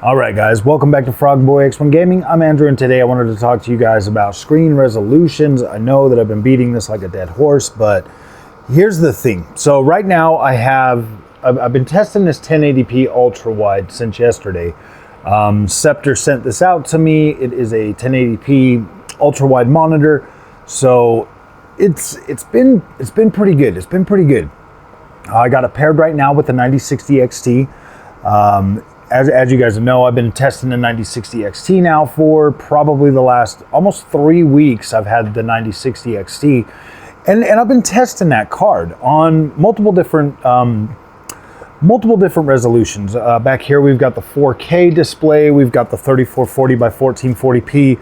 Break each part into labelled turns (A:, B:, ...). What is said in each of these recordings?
A: All right, guys, welcome back to Frogboy X1 Gaming. I'm Andrew, and today I wanted to talk to you guys about screen resolutions. I know that I've been beating this like a dead horse, but here's the thing. So right now I've been testing this 1080p ultra wide since yesterday. Scepter sent this out to me. It is a 1080p ultra wide monitor, so it's been pretty good. It's been pretty good. I got it paired right now with the 9060 XT. As you guys know, I've been testing the 9060 XT now for probably the last almost 3 weeks. I've had the 9060 XT, and I've been testing that card on multiple different resolutions. Back here, we've got the 4K display. We've got the 3440 by 1440p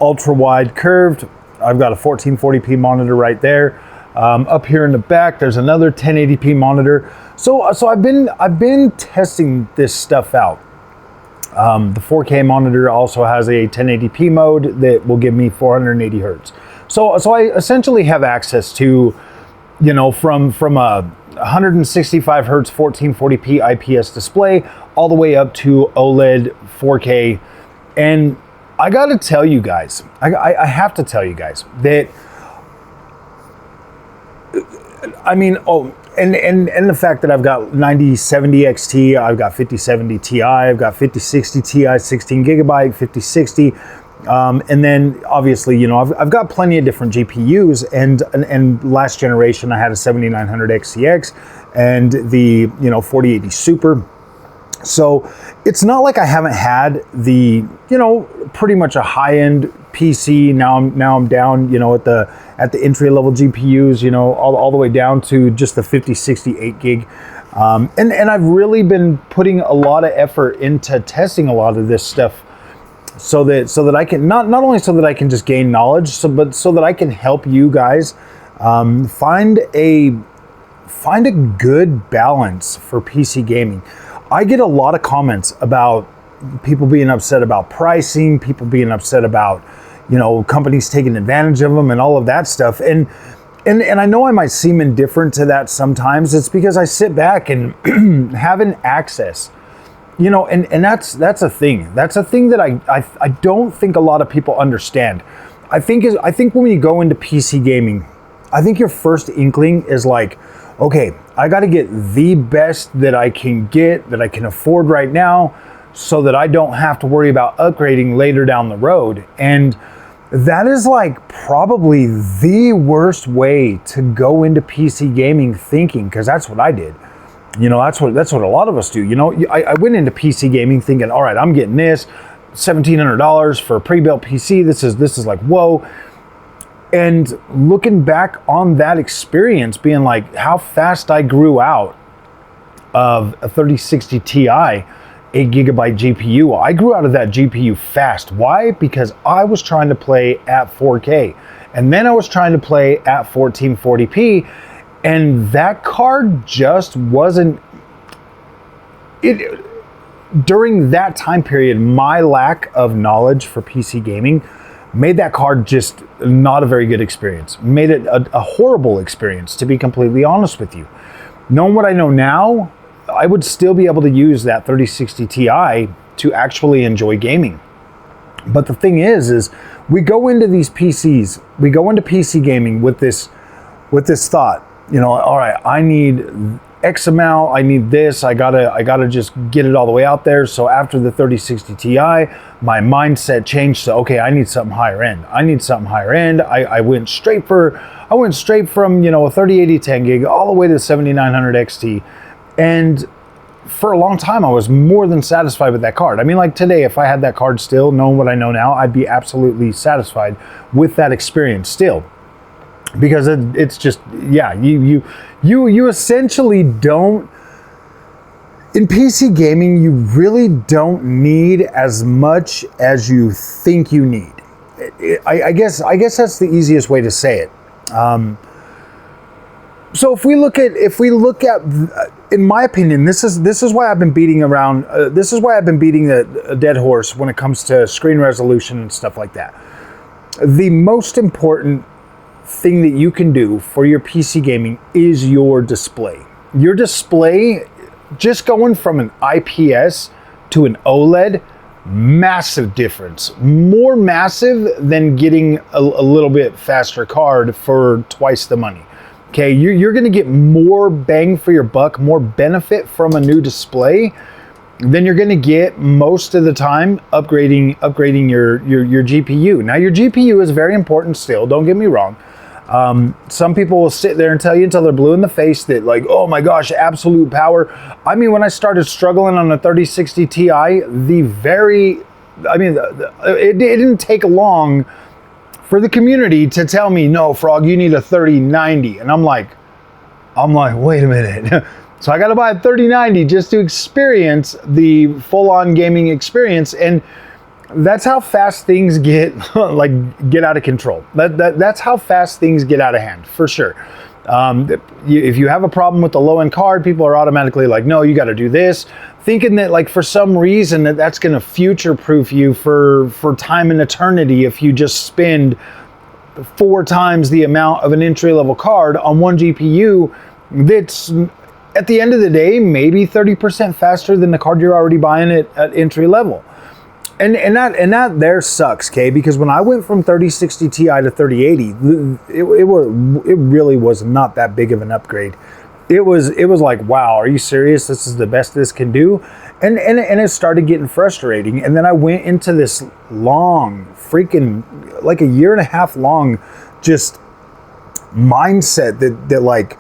A: ultra wide curved. I've got a 1440p monitor right there. Up here in the back, there's another 1080p monitor. So I've been testing this stuff out. The 4K monitor also has a 1080p mode that will give me 480 hertz. So I essentially have access to, you know, from a 165 hertz 1440p IPS display all the way up to OLED 4K. And I gotta tell you guys, I have to tell you guys that, I mean, and the fact that I've got 9070 XT, I've got 5070 Ti, I've got 5060 Ti, 16 gigabyte, 5060, and then obviously, you know, I've got plenty of different GPUs, and last generation I had a 7900 XTX and the, you know, 4080 Super. So it's not like I haven't had the, you know, pretty much a high-end PC. Now I'm down, you know, at the entry-level GPUs, you know, all the way down to just the 5060 8 gig. And I've really been putting a lot of effort into testing a lot of this stuff so that I can not only so that I can just gain knowledge, but so that I can help you guys find a good balance for PC gaming. I get a lot of comments about people being upset about pricing, people being upset about, you know, companies taking advantage of them and all of that stuff. And I know I might seem indifferent to that sometimes. It's because I sit back and having access, you know, and that's a thing. That's a thing that I don't think a lot of people understand. I think when you go into PC gaming, I think your first inkling is like, okay, I got to get the best that I can get, that I can afford right now, so that I don't have to worry about upgrading later down the road. And that is like probably the worst way to go into PC gaming thinking, because that's what I did. You know, that's what a lot of us do. You know, I went into PC gaming thinking, all right, I'm getting this $1,700 for a pre-built PC. This is like, whoa. And looking back on that experience, being like how fast I grew out of a 3060 Ti 8 gigabyte GPU. I grew out of that GPU fast. Why? Because I was trying to play at 4K. And then I was trying to play at 1440p. And that card just wasn't... During that time period, my lack of knowledge for PC gaming made that card just not a very good experience. Made it a horrible experience, to be completely honest with you. Knowing what I know now, I would still be able to use that 3060 Ti to actually enjoy gaming. But the thing is we go into these PCs, we go into PC gaming with this thought, you know, all right, I need X amount, I need this, I gotta just get it all the way out there. So after the 3060 Ti, my mindset changed to, okay, I need something higher end. I went straight from, you know, a 3080 10 gig all the way to the 7900 XT. And for a long time, I was more than satisfied with that card. I mean, like today, if I had that card still, knowing what I know now, I'd be absolutely satisfied with that experience still. Because it's just, yeah, you essentially don't, in PC gaming, you really don't need as much as you think you need. I guess that's the easiest way to say it. So if we look at, in my opinion, this is why I've been beating around. This is why I've been beating a dead horse when it comes to screen resolution and stuff like that. The most important thing that you can do for your PC gaming is your display. Your display, just going from an IPS to an OLED, massive difference. More massive than getting a little bit faster card for twice the money. Okay, you're gonna get more bang for your buck, more benefit from a new display than you're gonna get most of the time upgrading your GPU. Now your GPU is very important still, don't get me wrong. Some people will sit there and tell you until they're blue in the face that like, oh my gosh, absolute power. I mean, when I started struggling on a 3060 Ti, it didn't take long for the community to tell me, no, Frog, you need a 3090. And I'm like, wait a minute. So I got to buy a 3090 just to experience the full-on gaming experience. And that's how fast things get get out of control. That's how fast things get out of hand, for sure. If you have a problem with the low-end card, people are automatically like, no, you got to do this, thinking that like for some reason that's going to future-proof you for time and eternity if you just spend 4 times the amount of an entry-level card on one GPU that's at the end of the day maybe 30% faster than the card you're already buying at entry level. And that there sucks, okay? Because when I went from 3060 Ti to 3080, it really was not that big of an upgrade. It was like, wow, are you serious? This is the best this can do? And it started getting frustrating. And then I went into this long, freaking, like a 1.5 years long, just mindset that like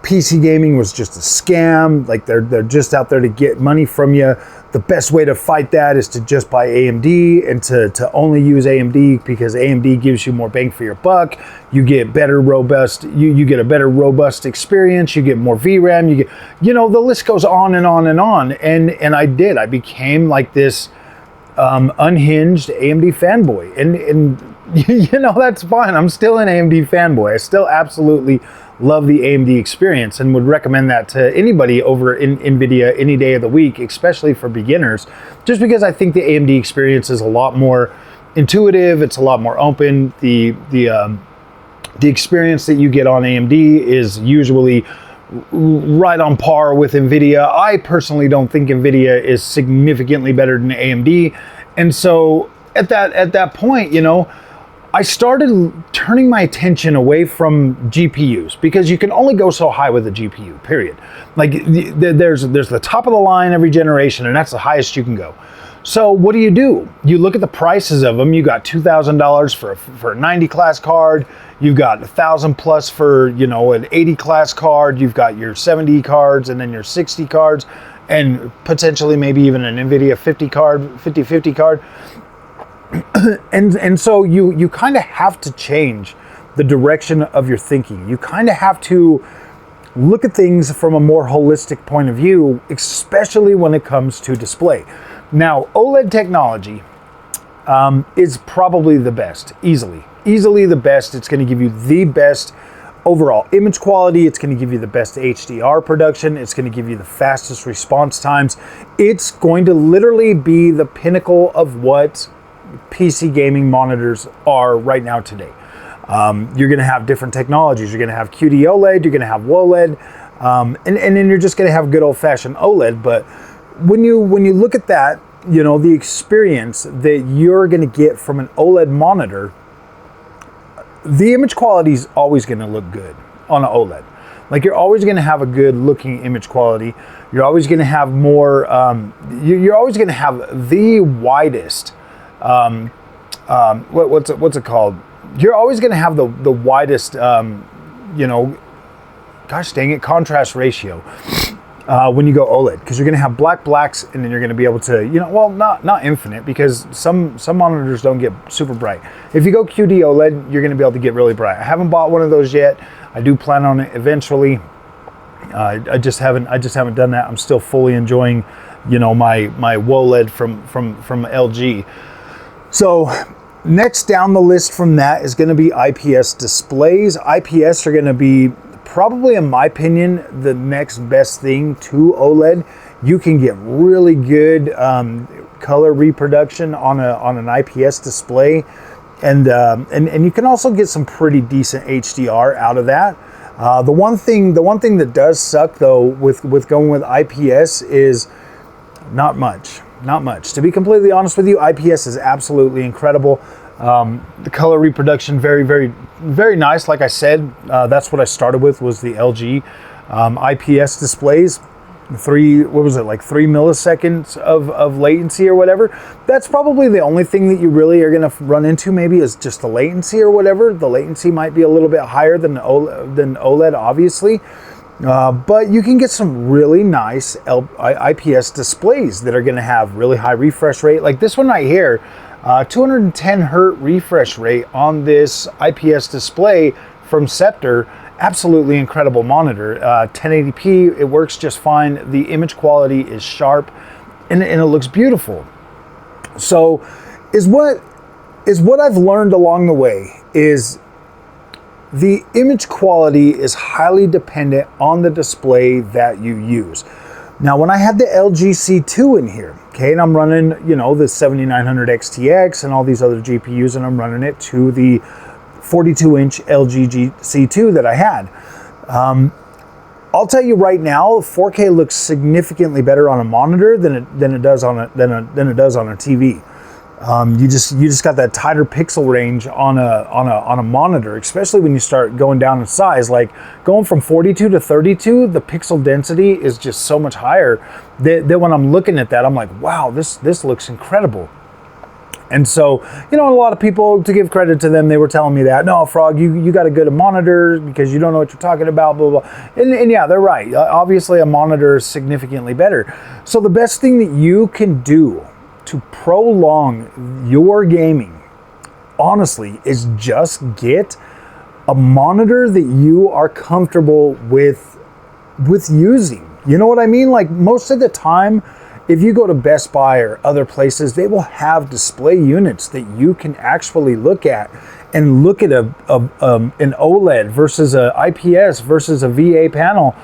A: PC gaming was just a scam. Like they're just out there to get money from you. The best way to fight that is to just buy AMD and to only use AMD because AMD gives you more bang for your buck. You get better robust, you get a better robust experience. You get more VRAM. You get, the list goes on and on and on. And I became like this unhinged AMD fanboy. And that's fine. I'm still an AMD fanboy. I still absolutely love the AMD experience and would recommend that to anybody over in NVIDIA any day of the week, especially for beginners, just because I think the AMD experience is a lot more intuitive. It's a lot more open. The experience that you get on AMD is usually right on par with NVIDIA. I personally don't think NVIDIA is significantly better than AMD. And so at that point, I started turning my attention away from GPUs because you can only go so high with a GPU, period. Like there's the top of the line every generation, and that's the highest you can go. So what do? You look at the prices of them. You got $2,000 for a 90 class card. You've got $1,000 plus for, an 80 class card. You've got your 70 cards and then your 60 cards and potentially maybe even an NVIDIA 50 card. And so you kind of have to change the direction of your thinking. You kind of have to look at things from a more holistic point of view, especially when it comes to display. Now, OLED technology is probably the best, easily the best. It's going to give you the best overall image quality. It's going to give you the best HDR production. It's going to give you the fastest response times. It's going to literally be the pinnacle of what PC gaming monitors are right now today. You're going to have different technologies. You're going to have QD OLED. You're going to have WOLED, and then you're just going to have good old-fashioned OLED. But when you look at that, the experience that you're going to get from an OLED monitor, the image quality is always going to look good on an OLED. Like you're always going to have a good looking image quality. You're always going to have more. You're always going to have the widest. What's it called? You're always going to have the widest, gosh dang it, contrast ratio when you go OLED, because you're going to have blacks, and then you're going to be able to, not infinite, because some monitors don't get super bright. If you go QD OLED, you're going to be able to get really bright. I haven't bought one of those yet. I do plan on it eventually. I just haven't done that. I'm still fully enjoying, my WOLED from LG. So next down the list from that is going to be IPS displays. IPS are going to be probably, in my opinion, the next best thing to OLED. You can get really good color reproduction on an IPS display, and you can also get some pretty decent HDR out of that. The one thing that does suck though with going with IPS is not much. not much. To be completely honest with you, IPS is absolutely incredible. The color reproduction, very, very, very nice. Like I said, that's what I started with, was the LG IPS displays. 3 milliseconds of latency or whatever. That's probably the only thing that you really are going to run into, maybe, is just the latency or whatever. The latency might be a little bit higher than OLED, obviously. But you can get some really nice IPS displays that are going to have really high refresh rate. Like this one right here, 210 hertz refresh rate on this IPS display from Scepter. Absolutely incredible monitor. 1080p, it works just fine. The image quality is sharp, and it looks beautiful. So is what I've learned along the way is the image quality is highly dependent on the display that you use. Now, when I had the LG C2 in here, okay, and I'm running, the 7900 XTX and all these other GPUs, and I'm running it to the 42-inch LG C2 that I had. I'll tell you right now, 4K looks significantly better on a monitor than it does on a TV. You just got that tighter pixel range on a monitor, especially when you start going down in size. Like going from 42 to 32, the pixel density is just so much higher that when I'm looking at that, I'm like, wow, this looks incredible. And so, a lot of people, to give credit to them, they were telling me that, no, Frog, you got to get a monitor because you don't know what you're talking about, blah, blah, blah. And yeah, they're right. Obviously, a monitor is significantly better. So the best thing that you can do to prolong your gaming, honestly, is just get a monitor that you are comfortable with using. You know what I mean? Like most of the time, if you go to Best Buy or other places, they will have display units that you can actually look at and look at an OLED versus a IPS versus a VA panel.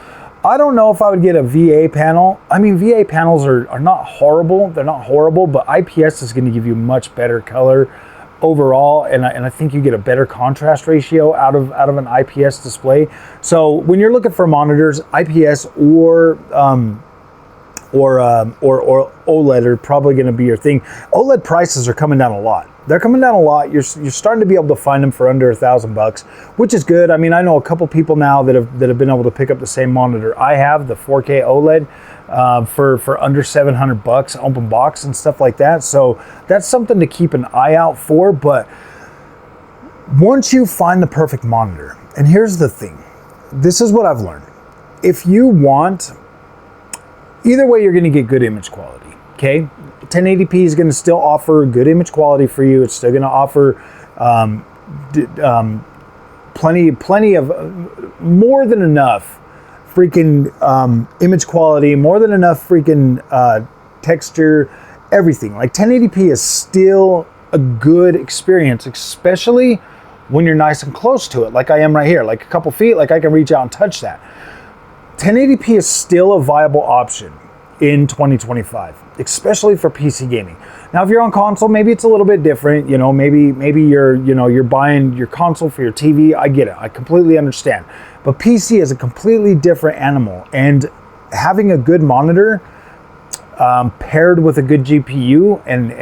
A: I don't know if I would get a VA panel. I mean, VA panels are not horrible. They're not horrible, but IPS is going to give you much better color overall, and I think you get a better contrast ratio out of an IPS display. So when you're looking for monitors, IPS or OLED are probably going to be your thing. OLED prices are coming down a lot. They're coming down a lot. You're starting to be able to find them for under $1,000, which is good. I mean, I know a couple people now that have been able to pick up the same monitor I have, the 4K OLED, for under $700, open box and stuff like that. So that's something to keep an eye out for. But once you find the perfect monitor, and here's the thing, this is what I've learned. If you want, either way, you're going to get good image quality, okay? 1080p is going to still offer good image quality for you. It's still going to offer plenty of, more than enough freaking image quality, more than enough freaking texture, everything. Like 1080p is still a good experience, especially when you're nice and close to it, like I am right here, like a couple feet, like I can reach out and touch that. 1080p is still a viable option in 2025, especially for PC gaming. Now, if you're on console, maybe it's a little bit different. Maybe you're buying your console for your TV. I get it. I completely understand. But PC is a completely different animal, and having a good monitor paired with a good GPU and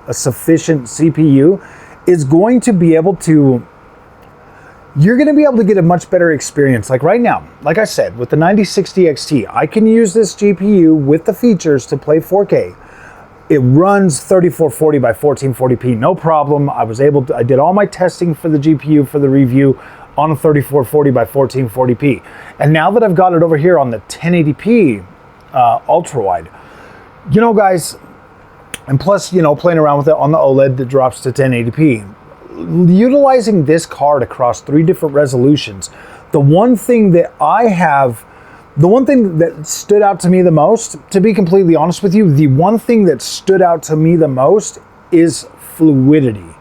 A: a sufficient CPU is going to be able to. You're going to be able to get a much better experience. Like right now, like I said, with the 9060 XT, I can use this GPU with the features to play 4K. It runs 3440 by 1440p, no problem. I did all my testing for the GPU for the review on a 3440 by 1440p. And now that I've got it over here on the 1080p ultra wide, guys, and plus, playing around with it on the OLED that drops to 1080p, utilizing this card across 3 different resolutions, the one thing that stood out to me the most, to be completely honest with you, the one thing that stood out to me the most is fluidity.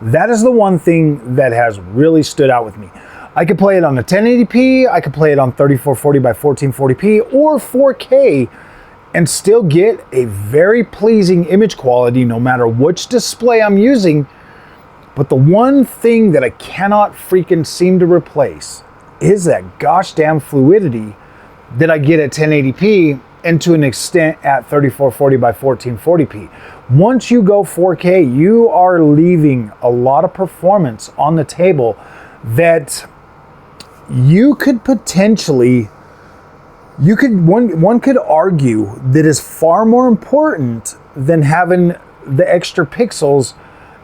A: That is the one thing that has really stood out with me. I could play it on the 1080p, I could play it on 3440 by 1440p or 4K and still get a very pleasing image quality no matter which display I'm using. But the one thing that I cannot freaking seem to replace is that gosh damn fluidity that I get at 1080p and to an extent at 3440 by 1440p. Once you go 4K, you are leaving a lot of performance on the table that you could potentially, one could argue that is far more important than having the extra pixels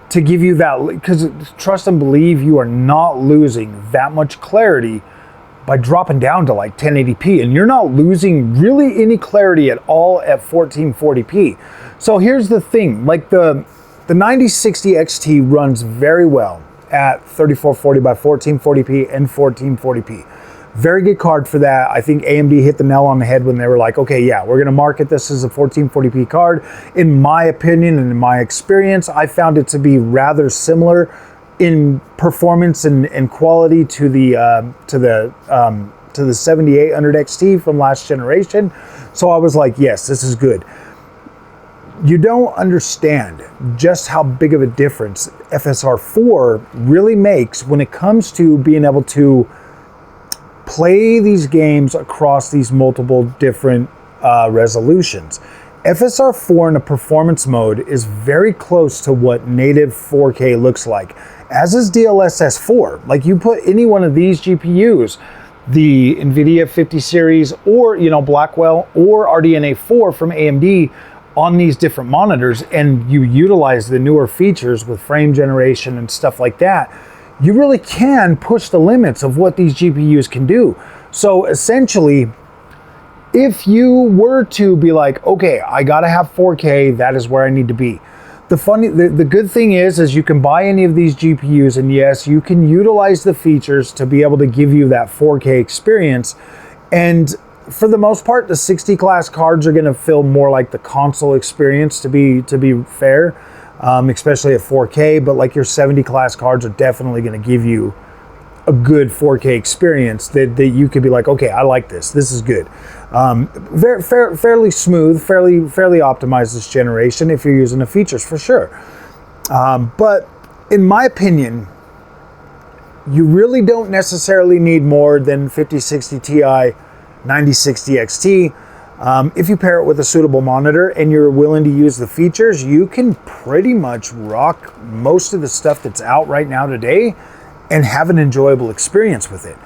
A: to give you that, because trust and believe, you are not losing that much clarity by dropping down to like 1080p, and you're not losing really any clarity at all at 1440p. So here's the thing, like the 9060 XT runs very well at 3440 by 1440p and 1440p. Very good card for that. I think AMD hit the nail on the head when they were like, okay, yeah, we're gonna market this as a 1440p card. In my opinion and in my experience, I found it to be rather similar in performance and quality to the 7800 XT from last generation. So I was like, yes, this is good. You don't understand just how big of a difference FSR4 really makes when it comes to being able to play these games across these multiple different resolutions. FSR4 in a performance mode is very close to what native 4K looks like, as is DLSS 4. Like, you put any one of these GPUs, the NVIDIA 50 series or, you know, Blackwell or RDNA 4 from AMD, on these different monitors, and you utilize the newer features with frame generation and stuff like that, you really can push the limits of what these GPUs can do. So essentially, if you were to be like, okay, I gotta have 4K, that is where I need to be. The good thing is you can buy any of these GPUs, and yes, you can utilize the features to be able to give you that 4K experience. And for the most part, the 60 class cards are gonna feel more like the console experience, to be fair. Especially at 4K, but like your 70 class cards are definitely going to give you a good 4K experience that you could be like, okay, I like this. This is good. Fairly smooth, fairly optimized this generation if you're using the features, for sure. But in my opinion, you really don't necessarily need more than 5060 Ti, 9060 XT. If you pair it with a suitable monitor and you're willing to use the features, you can pretty much rock most of the stuff that's out right now today and have an enjoyable experience with it.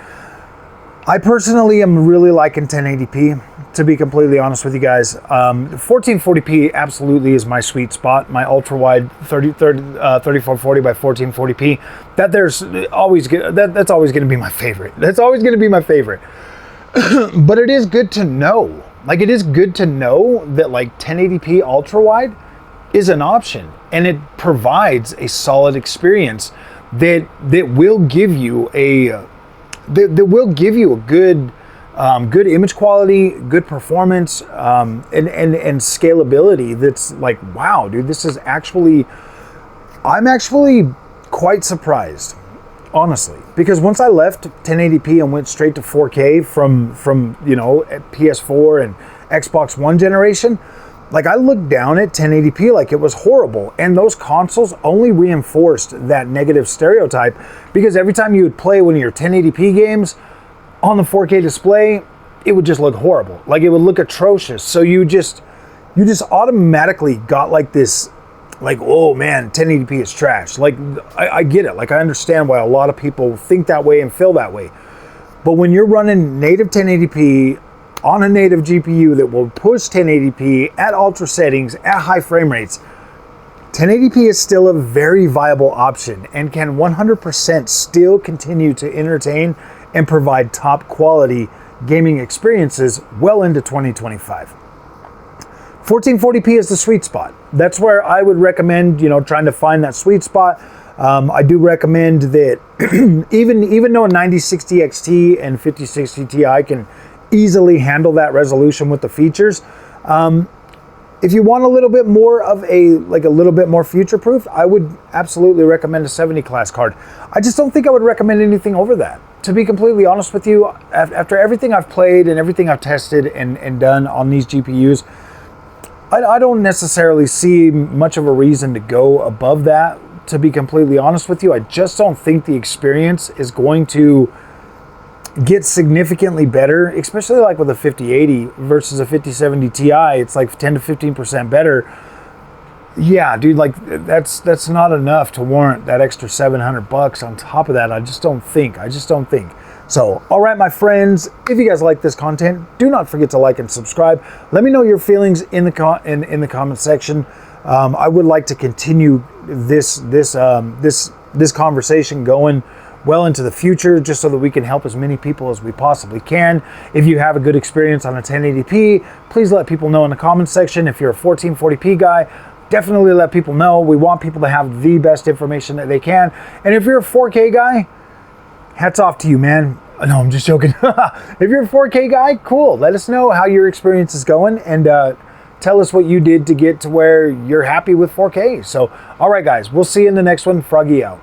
A: I personally am really liking 1080p, to be completely honest with you guys. 1440p absolutely is my sweet spot, my ultra wide 3440 by 1440p. That's always going to be my favorite. That's always going to be my favorite. But it is good to know. Like, it is good to know that like 1080p ultra wide is an option, and it provides a solid experience that will give you a good good image quality, good performance, and scalability. That's like, wow, dude, this is I'm actually quite surprised, honestly, because once I left 1080p and went straight to 4K from you know, PS4 and Xbox One generation, like, I looked down at 1080p like it was horrible, and those consoles only reinforced that negative stereotype, because every time you would play one of your 1080p games on the 4K display, it would just look horrible. Like, it would look atrocious. So you just automatically got like this, like, oh man, 1080p is trash. Like, I get it. Like, I understand why a lot of people think that way and feel that way. But when you're running native 1080p on a native GPU that will push 1080p at ultra settings at high frame rates, 1080p is still a very viable option and can 100% still continue to entertain and provide top quality gaming experiences well into 2025. 1440p is the sweet spot. That's where I would recommend, you know, trying to find that sweet spot. I do recommend that even though a 9060 XT and 5060 Ti can easily handle that resolution with the features, if you want a little bit more of a little bit more future-proof, I would absolutely recommend a 70 class card. I just don't think I would recommend anything over that. To be completely honest with you, after everything I've played and everything I've tested and done on these GPUs, I don't necessarily see much of a reason to go above that, to be completely honest with you. I just don't think the experience is going to get significantly better, especially like with a 5080 versus a 5070 Ti. It's like 10 to 15% better. Yeah, dude, like that's not enough to warrant that extra $700 on top of that. I just don't think. So, all right, my friends, if you guys like this content, do not forget to like and subscribe. Let me know your feelings in the in the comment section. I would like to continue this conversation going well into the future, just so that we can help as many people as we possibly can. If you have a good experience on a 1080p, please let people know in the comments section. If you're a 1440p guy, definitely let people know. We want people to have the best information that they can. And if you're a 4K guy, hats off to you, man. No, I'm just joking. If you're a 4K guy, cool. Let us know how your experience is going, and tell us what you did to get to where you're happy with 4K. So, all right, guys, we'll see you in the next one. Froggy out.